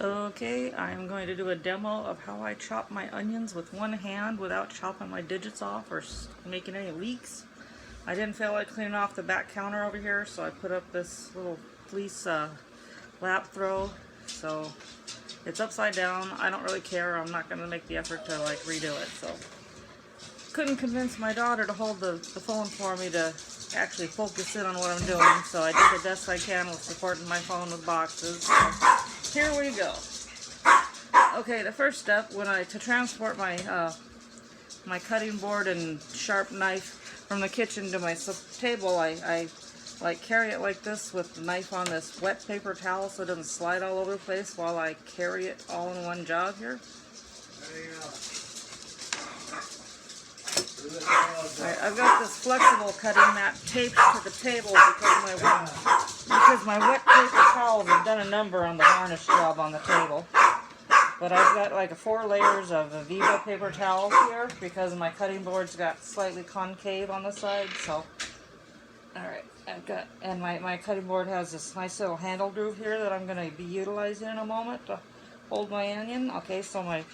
Okay, I'm going to do a demo of how I chop my onions with one hand without chopping my digits off or making any leaks. I didn't feel like cleaning off the back counter over here, so I put up this little fleece lap throw. So it's upside down. I don't really care. I'm not going to make the effort to like redo it. So couldn't convince my daughter to hold the phone for me to actually focus in on what I'm doing. So I did the best I can with supporting my phone with boxes. So here we go. Okay, the first step to transport my my cutting board and sharp knife from the kitchen to my table, I like carry it like this with the knife on this wet paper towel so it doesn't slide all over the place while I carry it all in one job here. Alright, I've got this flexible cutting mat taped to the table because my wet paper towels have done a number on the varnish job on the table. But I've got like 4 layers of Viva paper towels here because my cutting board's got slightly concave on the side. So, alright, and my cutting board has this nice little handle groove here that I'm going to be utilizing in a moment to hold my onion. Okay, so my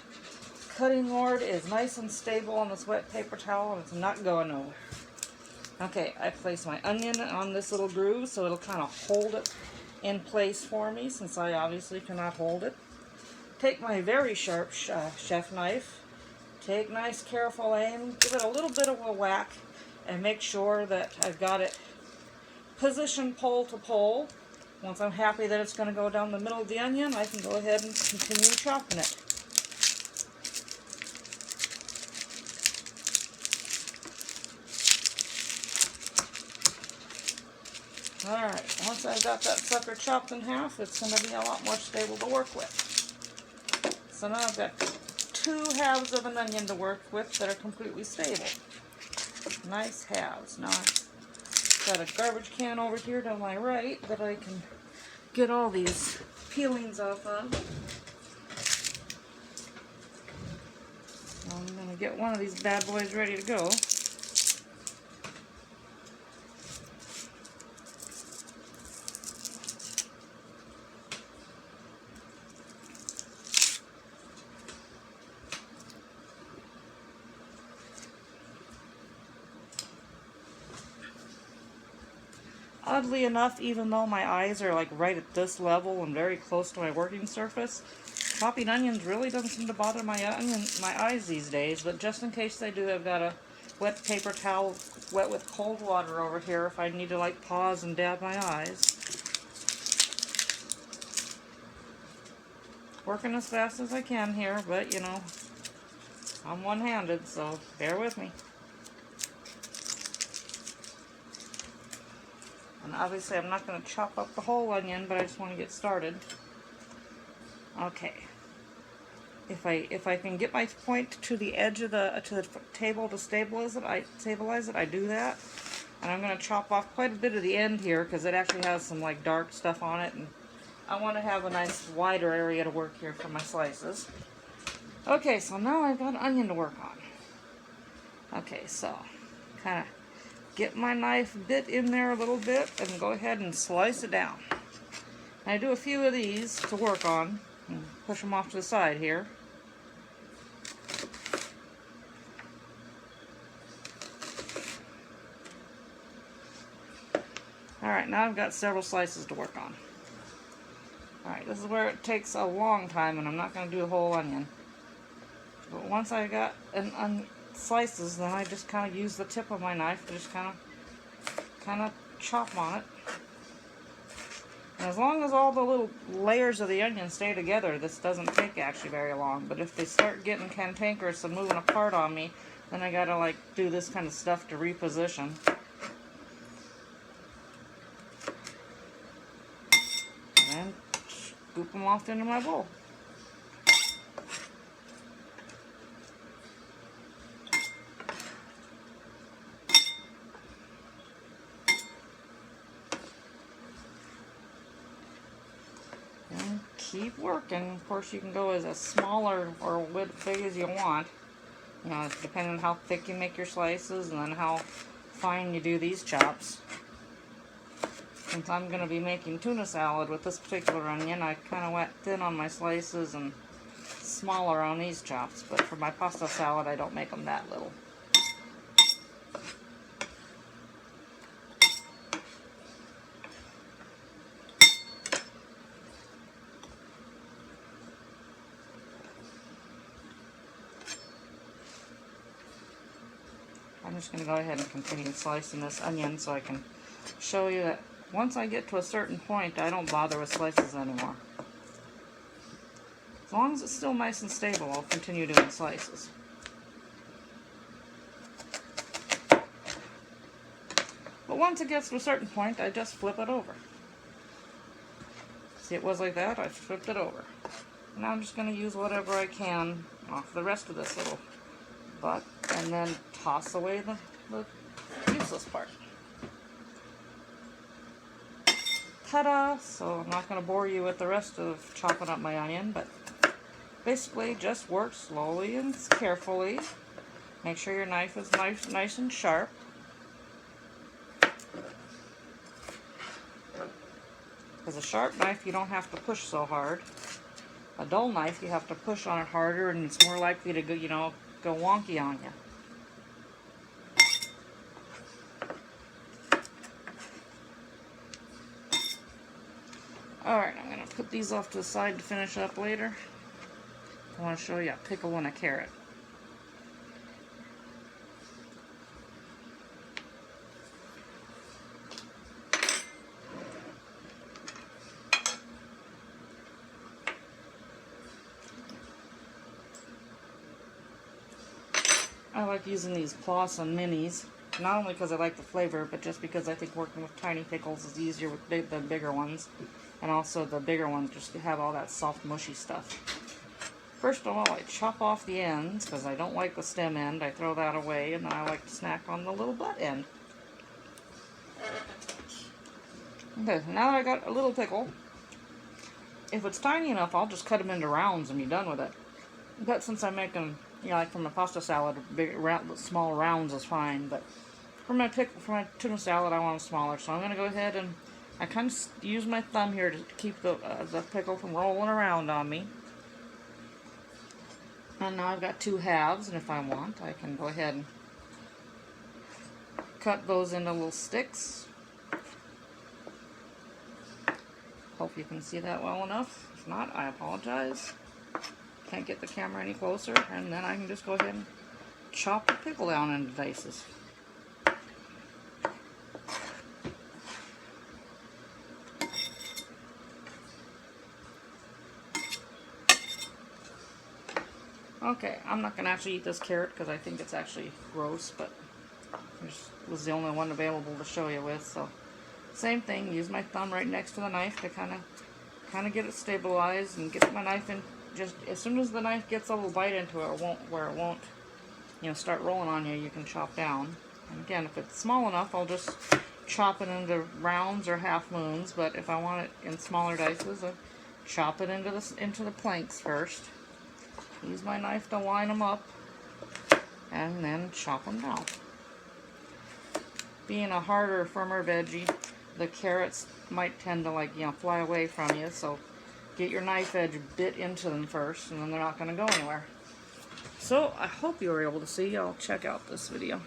cutting board is nice and stable on this wet paper towel and it's not going nowhere. Okay, I place my onion on this little groove so it'll kind of hold it in place for me since I obviously cannot hold it. Take my very sharp chef knife, take nice careful aim, give it a little bit of a whack, and make sure that I've got it positioned pole to pole. Once I'm happy that it's going to go down the middle of the onion, I can go ahead and continue chopping it. Alright, once I've got that sucker chopped in half, it's going to be a lot more stable to work with. So now I've got 2 halves of an onion to work with that are completely stable. Nice halves. Now I've got a garbage can over here to my right that I can get all these peelings off of. So I'm going to get one of these bad boys ready to go. Oddly enough, even though my eyes are like right at this level and very close to my working surface, chopping onions really doesn't seem to bother my eyes these days. But just in case they do, I've got a wet paper towel wet with cold water over here if I need to like pause and dab my eyes. Working as fast as I can here, but you know, I'm one-handed, so bear with me. And obviously I'm not going to chop up the whole onion, but I just want to get started. Okay. If I can get my point to the edge of the table to stabilize it, I do that. And I'm going to chop off quite a bit of the end here because it actually has some like dark stuff on it, and I want to have a nice wider area to work here for my slices. Okay, so now I've got an onion to work on. Okay, so kind of get my knife bit in there a little bit and go ahead and slice it down. I do a few of these to work on and push them off to the side here. Alright, now I've got several slices to work on. Alright, this is where it takes a long time and I'm not going to do a whole onion. But once I got slices, then I just kind of use the tip of my knife to just kind of chop on it. And as long as all the little layers of the onion stay together, this doesn't take actually very long. But if they start getting cantankerous and moving apart on me, then I gotta like do this kind of stuff to reposition. And then scoop them off into my bowl. Keep working. Of course, you can go as small or big as you want. You know, depending on how thick you make your slices and then how fine you do these chops. since I'm going to be making tuna salad with this particular onion, I kind of went thin on my slices and smaller on these chops. But for my pasta salad, I don't make them that little. I'm just going to go ahead and continue slicing this onion so I can show you that once I get to a certain point, I don't bother with slices anymore. As long as it's still nice and stable, I'll continue doing slices. But once it gets to a certain point, I just flip it over. See, it was like that, I flipped it over. Now I'm just going to use whatever I can off the rest of this little butt, and then toss away the useless part. Ta-da! So I'm not going to bore you with the rest of chopping up my onion, but basically just work slowly and carefully. Make sure your knife is nice and sharp. Because a sharp knife, you don't have to push so hard. A dull knife, you have to push on it harder, and it's more likely to go, go wonky on you. Alright, I'm going to put these off to the side to finish up later. I want to show you a pickle and a carrot. I like using these Clausen minis, not only because I like the flavor, but just because I think working with tiny pickles is easier with the bigger ones. And also the bigger ones just have all that soft, mushy stuff. First of all, I chop off the ends, because I don't like the stem end. I throw that away, and then I like to snack on the little butt end. Okay, now that I got a little pickle, if it's tiny enough, I'll just cut them into rounds and be done with it. But since I'm making, like from a pasta salad, small rounds is fine. But for my tuna salad, I want them smaller. So I'm going to go ahead and I kind of use my thumb here to keep the pickle from rolling around on me. And now I've got two halves, and if I want, I can go ahead and cut those into little sticks. Hope you can see that well enough. If not, I apologize. Can't get the camera any closer, and then I can just go ahead and chop the pickle down into dices. Okay, I'm not going to actually eat this carrot because I think it's actually gross, but this was the only one available to show you with. So, same thing, use my thumb right next to the knife to kind of get it stabilized and get my knife in. Just as soon as the knife gets a little bite into it, where it won't, start rolling on you, you can chop down. And again, if it's small enough, I'll just chop it into rounds or half moons. But if I want it in smaller dices, I chop it into the planks first. Use my knife to line them up, and then chop them down. Being a harder, firmer veggie, the carrots might tend to fly away from you, so get your knife edge bit into them first, and then they're not going to go anywhere. So I hope you were able to see. I'll check out this video.